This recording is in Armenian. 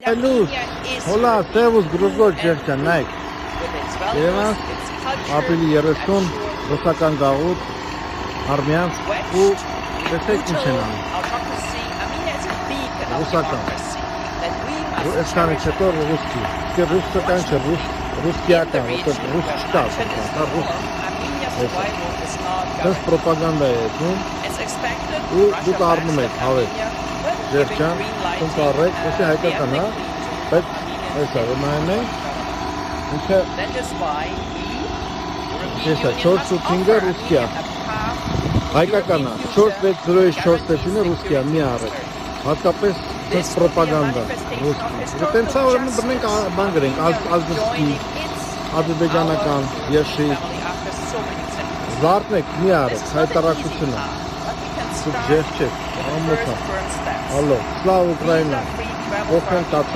Լուս, հոլա, տևուս գրուգոր ջերկան, նայք, Երևան, ապրիլի 30, ռուսական գաղութ, արմյանց ու տեսեք ինչ են անում, ռուսական, էսքանից հետո ռուսկի, ռուսական չէ, ռուսկիական, ռուս չկա, դες պրոպագանդա է եթնում ու դուք առնում եք հավետ, ջերկան, կոնկարեք, ոսի հայկական հա, բայց այս արմայն է, ինքը Եսա 4-5-ը ռուսկիա, հայկական է, 4-6-0-4-9-ը ռուսկիա, մի առեք, հատկապես դες պրոպագանդա, ռուսկի, տենցա որմը բրնենք բան գրենք, ազգսկի, ադրբեջանական, եշի, զարդնեք, մի առեք, հայտարակությունը, դուք ջերք չեք, ամոթա, ալո, սլավ Ուկրայնա, օգնեն տացա,